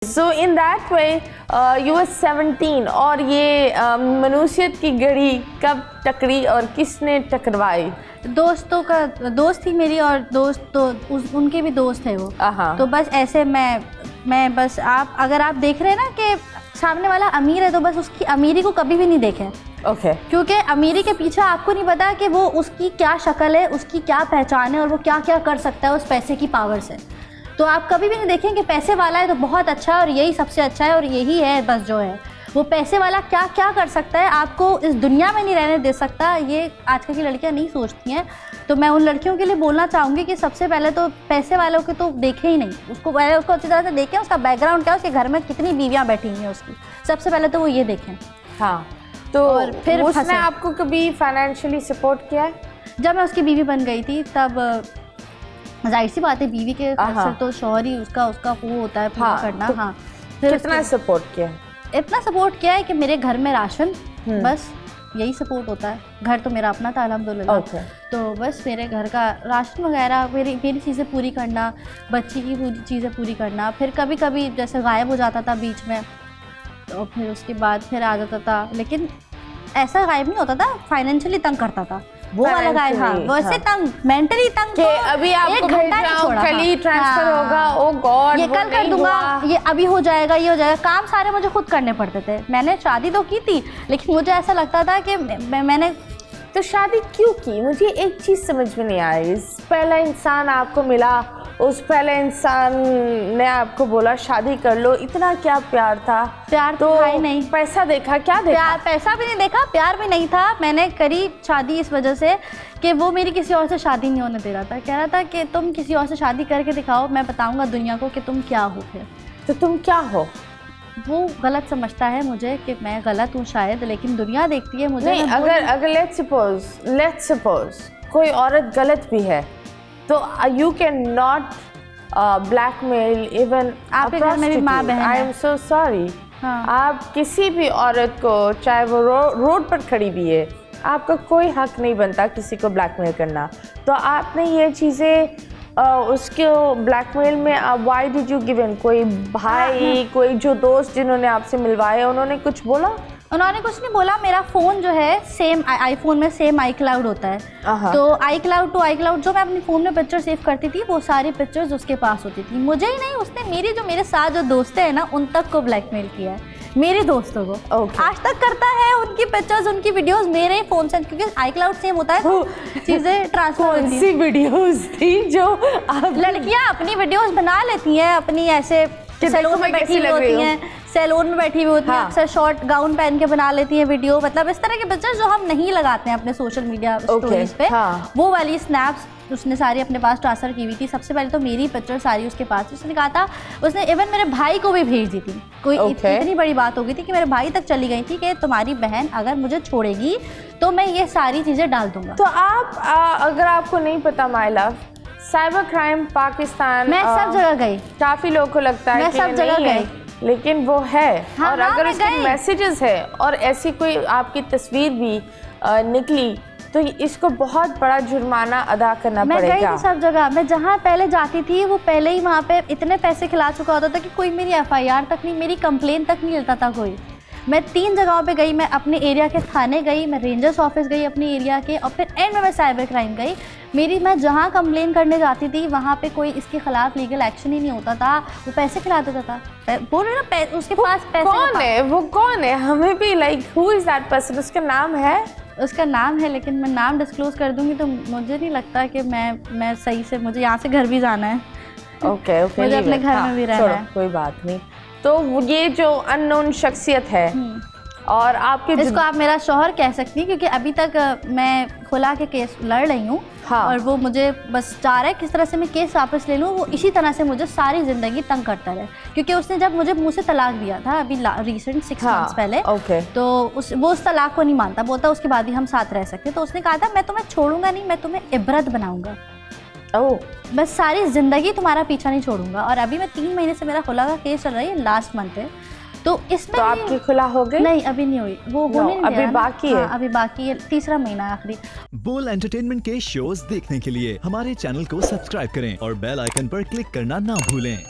So in that way, you were 17 और ये मनुष्यत की घड़ी कब टकरी और किसने टकरवाई? दोस्त थी मेरी और दोस्त तो उनके भी दोस्त थे वो। तो बस ऐसे मैं बस अगर आप देख रहे हैं ना कि सामने वाला अमीर है तो बस उसकी अमीरी को कभी भी नहीं देखें। ओके। क्योंकि अमीरी के पीछे आपको नहीं पता कि वो उसकी क्या शक्ल है, उसकी क्या पहचान है और वो क्या क्या कर सकता है उस पैसे की पावर से। तो आप कभी भी नहीं देखें कि पैसे वाला है तो बहुत अच्छा है और यही सबसे अच्छा है और यही है बस जो है। वो पैसे वाला क्या क्या कर सकता है आपको इस दुनिया में नहीं रहने दे सकता, ये आजकल की लड़कियां नहीं सोचती हैं। तो मैं उन लड़कियों के लिए बोलना चाहूँगी कि सबसे पहले तो पैसे वालों के तो देखें ही नहीं, उसको अच्छी तरह से देखें, उसका बैकग्राउंड क्या है, उसके घर में कितनी बीवियाँ बैठी हुई हैं उसकी, सबसे पहले तो वो ये देखें। हाँ, तो और फिर उसने आपको कभी फाइनेंशियली सपोर्ट किया है? जब मैं उसकी बीवी बन गई थी तब जाहिर सी बात है बीवी के अक्सर तो शौहर ही उसका वो होता है पूरा करना। तो हाँ, फिर कितना सपोर्ट किया? इतना सपोर्ट किया है कि मेरे घर में राशन, बस यही सपोर्ट होता है। घर तो मेरा अपना था अल्हम्दुलिल्लाह। तो बस मेरे घर का राशन वगैरह मेरी चीज़ें पूरी करना, बच्ची की पूरी चीज़ें पूरी करना। फिर कभी कभी जैसे गायब हो जाता था बीच में तो फिर उसके बाद फिर आ जाता था, लेकिन ऐसा गायब नहीं होता था, फाइनेंशियली तंग करता था वो वाला गायब। हाँ, वैसे तंग मेंटली तंग कि अभी आपको भेज रहा हूं, कल ही ट्रांसफर होगा, ओ गॉड ये कल कर दूंगा, ये अभी हो जाएगा, ये हो जाएगा। काम सारे मुझे खुद करने पड़ते थे। मैंने शादी तो की थी लेकिन मुझे ऐसा लगता था कि मैंने तो शादी क्यों की? मुझे एक चीज़ समझ में नहीं आई। पहला इंसान आपको मिला, उस पहले इंसान ने आपको बोला शादी कर लो, इतना क्या प्यार था? प्यार तो था ही नहीं। पैसा देखा? क्या देखा? प्यार, पैसा भी नहीं देखा, प्यार भी नहीं था। मैंने करी शादी इस वजह से कि वो मेरी किसी और से शादी नहीं होने दे रहा था। कह रहा था कि तुम किसी और से शादी करके दिखाओ, मैं बताऊंगा दुनिया को कि तुम क्या हो। फिर तो तुम क्या हो? वो गलत समझता है मुझे कि मैं गलत हूँ शायद, लेकिन दुनिया देखती है मुझे। नहीं, अगर लेट्स सपोज कोई औरत गलत भी है तो you can not blackmail even आपके घर में भी माँ बहन है। I am so sorry. आप किसी भी औरत को, चाहे वो रोड पर खड़ी भी है, आपका कोई हक नहीं बनता किसी को ब्लैकमेल करना। तो आपने ये चीज़ें उसको ब्लैकमेल में why did you give in? कोई भाई, कोई जो दोस्त जिन्होंने आपसे मिलवाए, उन्होंने कुछ बोला? उन्होंने कुछ नहीं बोला। मेरा फ़ोन जो है सेम आईफोन में सेम iCloud होता है, तो iCloud टू iCloud जो मैं अपने फ़ोन में पिक्चर सेव करती थी वो सारी पिक्चर्स उसके पास होती थी। मुझे ही नहीं, उसने मेरे साथ जो दोस्तें हैं ना उन तक को ब्लैकमेल किया है, मेरे दोस्तों को। आज तक करता है। उनकी पिक्चर्स, उनकी वीडियोस मेरे फ़ोन से, क्योंकि iCloud सेम होता है तो चीज़ें ट्रांसफर होती हैं। सी वीडियोस थी जो लड़कियाँ अपनी वीडियोस बना लेती हैं, अपनी ऐसे सैलून में बैठी हुई होती हैं, सैलून में बैठी हुई होती हैं, अक्सर शॉर्ट गाउन पहन के बना लेती हैं वीडियो। मतलब इस तरह के पिक्चर्स जो हम नहीं लगाते हैं अपने सोशल मीडिया स्टोरीज पे, वो वाली स्नैप्स उसने सारी अपने पास ट्रांसफर की हुई थी। सबसे पहले तो मेरी पिक्चर सारी उसके पास, उसने कहा था, उसने इवन मेरे भाई को भी भेज दी थी। कोई इतनी बड़ी बात हो गई थी कि मेरे भाई तक चली गई थी कि तुम्हारी बहन अगर मुझे छोड़ेगी तो मैं ये सारी चीज़ें डाल दूंगा। तो आप अगर आपको नहीं पता my love, cyber crime Pakistan, मैं सब जगह गई। काफ़ी लोगों को लगता है मैं सब जगह गई, लेकिन वो है। हाँ, और अगर उसके मैसेजेस है और ऐसी कोई आपकी तस्वीर भी निकली तो इसको बहुत बड़ा जुर्माना अदा करना पड़ेगा। मैं गई थी सब जगह। मैं जहाँ पहले जाती थी वो पहले ही वहाँ पे इतने पैसे खिला चुका होता था कि कोई मेरी FIR तक नहीं, मेरी कंप्लेन तक नहीं लेता था कोई। मैं 3 जगहों पे गई। मैं अपने एरिया के थाने गई, मैं रेंजर्स ऑफिस गई अपने एरिया के, और फिर एंड में मैं साइबर क्राइम गई। मैं जहाँ कंप्लेन करने जाती थी वहाँ पे कोई इसके खिलाफ लीगल एक्शन ही नहीं होता था। वो पैसे खिला देता था। बोल रहे ना, उसके पास पैसे। कौन है वो? कौन है? हमें भी like who is that person? उसका नाम है? उसका नाम है, लेकिन मैं नाम डिस्क्लोज कर दूंगी तो मुझे नहीं लगता कि मैं सही से, मुझे यहाँ से घर भी जाना है। ओके, मुझे अपने घर में भी रहना है। कोई बात नहीं। तो ये जो अननोन शख्सियत है और आपके, इसको आप मेरा शौहर कह सकती हैं, क्योंकि अभी तक मैं खुला के केस लड़ रही हूँ। और वो मुझे बस चाह रहा है किस तरह से मैं केस वापस ले लूँ। वो इसी तरह से मुझे सारी ज़िंदगी तंग करता रहे, क्योंकि उसने जब मुझे मुँह से तलाक दिया था अभी रिसेंट 6 मंथ्स पहले, तो वो उस तलाक को नहीं मानता, बोलता उसके बाद ही हम साथ रह सकते। तो उसने कहा था मैं तुम्हें छोड़ूंगा नहीं, मैं तुम्हें इबरत बनाऊंगा, बस सारी ज़िंदगी तुम्हारा पीछा नहीं छोड़ूंगा। और अभी मैं 3 महीने से मेरा खुला का केस चल रहा है, लास्ट मंथ है। तो इसमें तो आपकी खुला हो गई? नहीं, अभी नहीं हुई। वो होने नहीं अभी बाकी है। अभी बाकी है, 3रा महीना आखिरी। बोल एंटरटेनमेंट के शोज देखने के लिए हमारे चैनल को सब्सक्राइब करें और बेल आइकन पर क्लिक करना ना भूलें।